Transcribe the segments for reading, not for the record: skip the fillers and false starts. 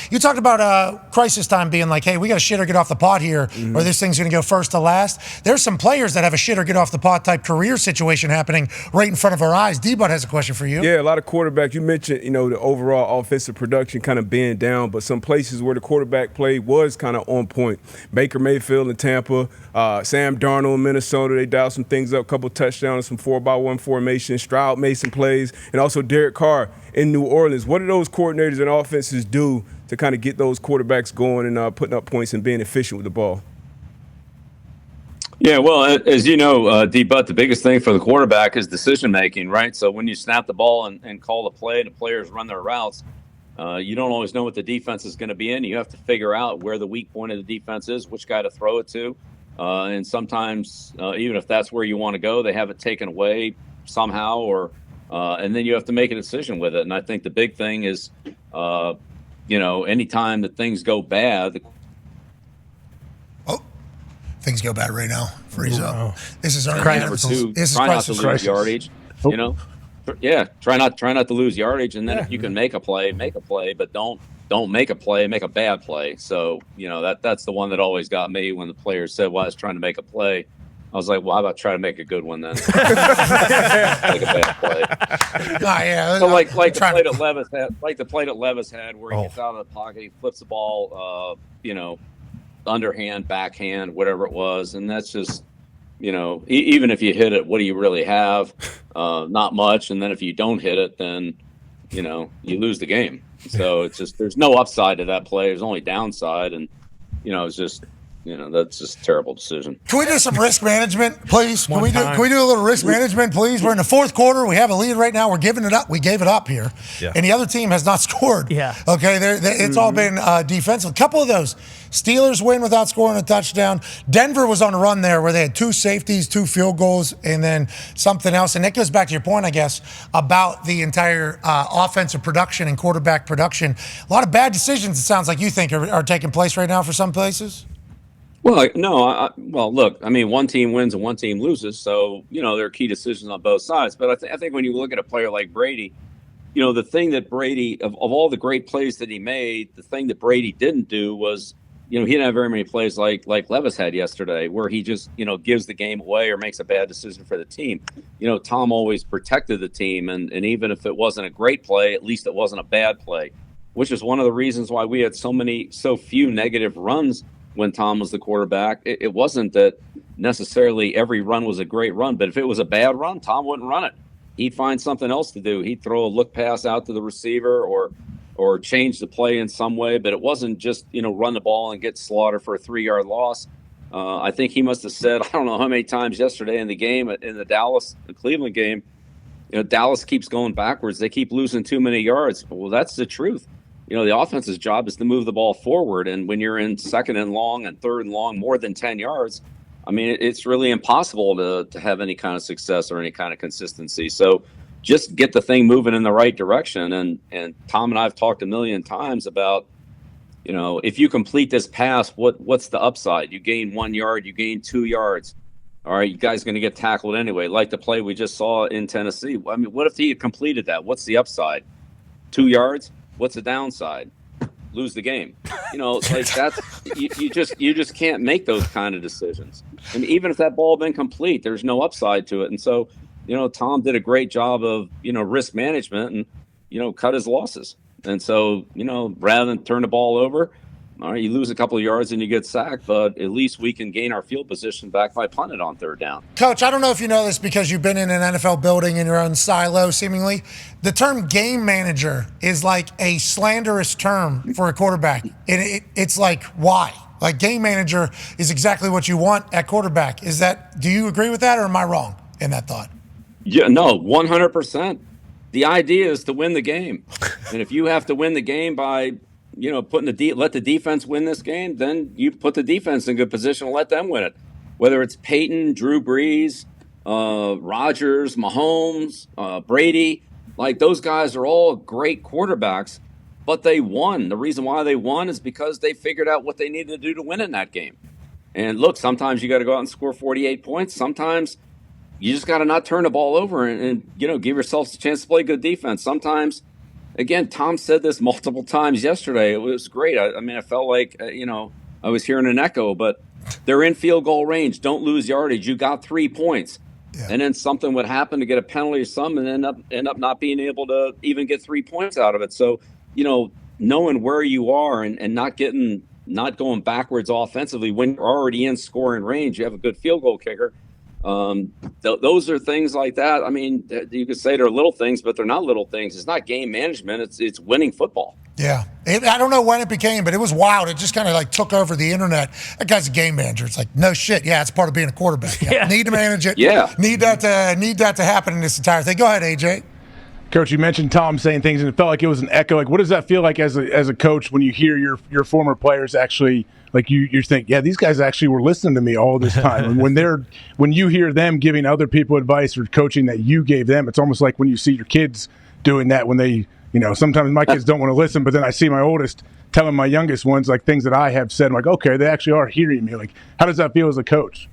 you talked about crisis time being like, hey, we got to shit or get off the pot here, or this thing's going to go first to last. There's some players that have a shit or get off the pot type career situation happening right in front of our eyes. D-Bud has a question for you. Yeah, a lot of quarterbacks. You mentioned, the overall offensive production kind of being down, but some places where the quarterback play was kind of on point. Baker Mayfield in Tampa, Sam Darnold in Minnesota, they dialed some things up, a couple touchdowns, some 4-by-1 formation. Stroud made some plays, and also Derek Carr in New Orleans. What do those coordinators and offenses do to kind of get those quarterbacks going and putting up points and being efficient with the ball? Yeah, well, as you know, D-Butt, the biggest thing for the quarterback is decision-making, right? So when you snap the ball and call the play and the players run their routes, you don't always know what the defense is going to be in. You have to figure out where the weak point of the defense is, which guy to throw it to. And sometimes, even if that's where you want to go, they have it taken away somehow, and then you have to make a decision with it. And I think the big thing is, anytime that things go bad. Things go bad right now. Freeze up. This is our number two. Try not to lose yardage. Yeah, try not to lose yardage, and then if you can make a play, but don't make a play, make a bad play. So that's the one that always got me when the players said, "Well, I was trying to make a play." I was like, well, how about try to make a good one then? Make a bad play. So like the play that Levis had, where he gets out of the pocket, he flips the ball, underhand, backhand, whatever it was, and that's just, even if you hit it, what do you really have? Not much. And then if you don't hit it, then you lose the game. So it's just, there's no upside to that play. There's only downside, and it's just. That's just a terrible decision. Can we do some risk management, please? Can we do a little risk management, please? We're in the fourth quarter. We have a lead right now. We're giving it up. We gave it up here. Yeah. And the other team has not scored. Yeah. Okay, it's all been defensive. A couple of those. Steelers win without scoring a touchdown. Denver was on a run there where they had 2 safeties, 2 field goals, and then something else. And that goes back to your point, I guess, about the entire offensive production and quarterback production. A lot of bad decisions, it sounds like you think, are taking place right now for some places. Well, no. Look. One team wins and one team loses, so there are key decisions on both sides. But I think when you look at a player like Brady, the thing that Brady, of all the great plays that he made, the thing that Brady didn't do was, he didn't have very many plays like Levis had yesterday, where he just gives the game away or makes a bad decision for the team. Tom always protected the team, and even if it wasn't a great play, at least it wasn't a bad play, which is one of the reasons why we had so few negative runs when Tom was the quarterback. It wasn't that necessarily every run was a great run, but if it was a bad run, Tom wouldn't run it. He'd find something else to do. He'd throw a look pass out to the receiver or change the play in some way, but it wasn't just, run the ball and get slaughtered for a 3-yard loss. I think he must have said, I don't know how many times yesterday in the game, in the Cleveland game, Dallas keeps going backwards. They keep losing too many yards. Well, that's the truth. The offense's job is to move the ball forward. And when you're in 2nd and long and 3rd and long, more than 10 yards, it's really impossible to have any kind of success or any kind of consistency. So just get the thing moving in the right direction. And Tom and I have talked a million times about, if you complete this pass, what's the upside? You gain 1 yard, you gain 2 yards. All right, you guys going to get tackled anyway, like the play we just saw in Tennessee. What if he had completed that? What's the upside? 2 yards? What's the downside? Lose the game. That's you just can't make those kind of decisions. And even if that ball had been complete, there's no upside to it. And so, Tom did a great job of, risk management and, cut his losses. And so, rather than turn the ball over, all right, you lose a couple of yards and you get sacked, but at least we can gain our field position back by punting on 3rd down. Coach, I don't know if you know this because you've been in an NFL building in your own silo, seemingly. The term game manager is like a slanderous term for a quarterback. It's like, why? Like, game manager is exactly what you want at quarterback. Do you agree with that, or am I wrong in that thought? Yeah, no, 100%. The idea is to win the game. And if you have to win the game by let the defense win this game, then you put the defense in good position and let them win it. Whether it's Peyton, Drew Brees, Rodgers, Mahomes, Brady, those guys are all great quarterbacks, but they won. The reason why they won is because they figured out what they needed to do to win in that game. And look, sometimes you got to go out and score 48 points. Sometimes you just got to not turn the ball over and give yourself a chance to play good defense. Sometimes, again, Tom said this multiple times yesterday. It was great. I mean, I felt like, I was hearing an echo, but they're in field goal range. Don't lose yardage. You got 3 points. Yeah. And then something would happen to get a penalty or something and end up not being able to even get 3 points out of it. So, knowing where you are and not going backwards offensively when you're already in scoring range, you have a good field goal kicker. Those are things like that. I mean, you could say they're little things, but they're not little things. It's not game management. It's winning football. Yeah. I don't know when it became, but it was wild. It just kind of like took over the internet. That guy's a game manager. It's like, no shit. Yeah, it's part of being a quarterback. Yeah. Need to manage it. Yeah. Need that to happen in this entire thing. Go ahead, AJ. Coach, you mentioned Tom saying things, and it felt like it was an echo. Like, what does that feel like as a coach when you hear your former players actually, like you think, yeah, these guys actually were listening to me all this time. And when you hear them giving other people advice or coaching that you gave them, it's almost like when you see your kids doing that when they, sometimes my kids don't want to listen, but then I see my oldest telling my youngest ones like things that I have said. I'm like, okay, they actually are hearing me. Like, how does that feel as a coach?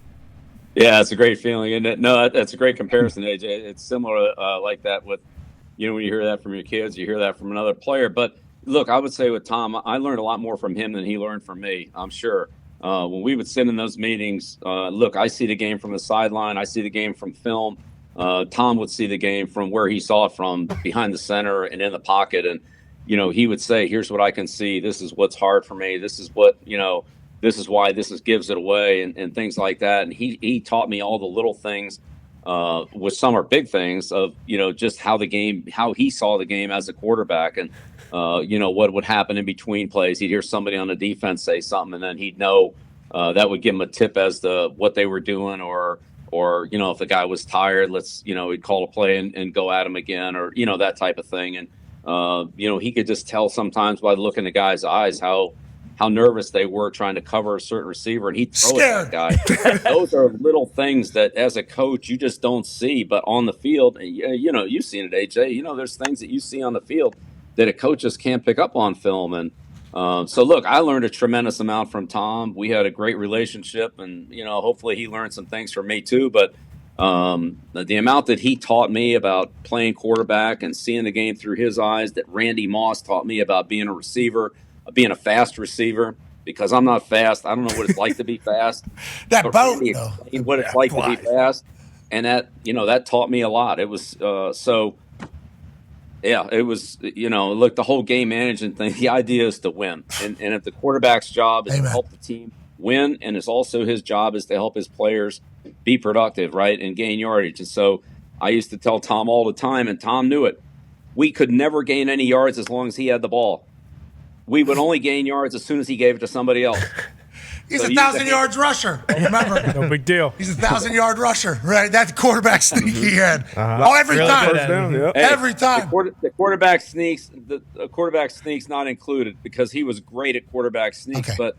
Yeah, it's a great feeling, isn't it? No, that's a great comparison, AJ. It's similar like that with, when you hear that from your kids, you hear that from another player. But look, I would say with Tom, I learned a lot more from him than he learned from me, I'm sure. When we would sit in those meetings, look, I see the game from the sideline. I see the game from film. Tom would see the game from where he saw it from behind the center and in the pocket. And, he would say, here's what I can see. This is what's hard for me. This is what, this is why this gives it away and things like that. And he taught me all the little things. With some are big things of, just how he saw the game as a quarterback and, what would happen in between plays. He'd hear somebody on the defense say something and then he'd know that would give him a tip as to what they were doing or, if the guy was tired, he'd call a play and go at him again or, that type of thing. And, he could just tell sometimes by looking in the guy's eyes how nervous they were trying to cover a certain receiver, and he'd throw at that guy. Those are little things that, as a coach, you just don't see. But on the field, you've seen it, AJ. There's things that you see on the field that a coach just can't pick up on film. And so, look, I learned a tremendous amount from Tom. We had a great relationship, and, hopefully he learned some things from me too. But the amount that he taught me about playing quarterback and seeing the game through his eyes, that Randy Moss taught me about being a receiver, being a fast receiver, because I'm not fast. I don't know what it's like to be fast. That boat, what it's like to be fast, and that taught me a lot. It was it was look, the whole game management thing. The idea is to win, and if the quarterback's job is to help the team win, and it's also his job is to help his players be productive, right, and gain yardage. And so I used to tell Tom all the time, and Tom knew it. We could never gain any yards as long as he had the ball. We would only gain yards as soon as he gave it to somebody else. He's a 1,000 yards rusher. Remember? No big deal. He's a 1,000-yard rusher, right? That's the quarterback sneak he had. Every really time. Hey, every time. The quarterback sneaks. The quarterback sneaks not included because he was great at quarterback sneaks. Okay. But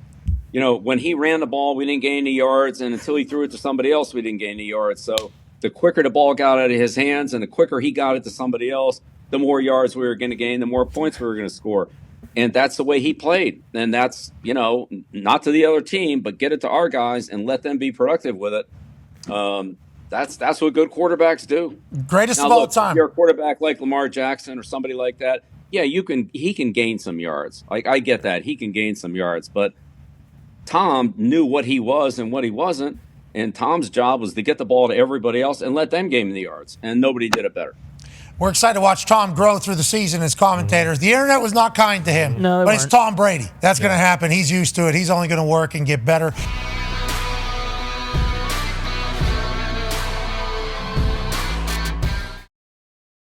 when he ran the ball, we didn't gain any yards, and until he threw it to somebody else, we didn't gain any yards. So the quicker the ball got out of his hands, and the quicker he got it to somebody else, the more yards we were going to gain, the more points we were going to score. And that's the way he played. And that's, not to the other team, but get it to our guys and let them be productive with it. That's what good quarterbacks do. Greatest now, of all look, time. If you're a quarterback like Lamar Jackson or somebody like that, yeah, he can gain some yards. Like, I get that. He can gain some yards. But Tom knew what he was and what he wasn't. And Tom's job was to get the ball to everybody else and let them gain the yards. And nobody did it better. We're excited to watch Tom grow through the season as commentators. The internet was not kind to him, but it's Tom Brady. That's going to happen. He's used to it. He's only going to work and get better.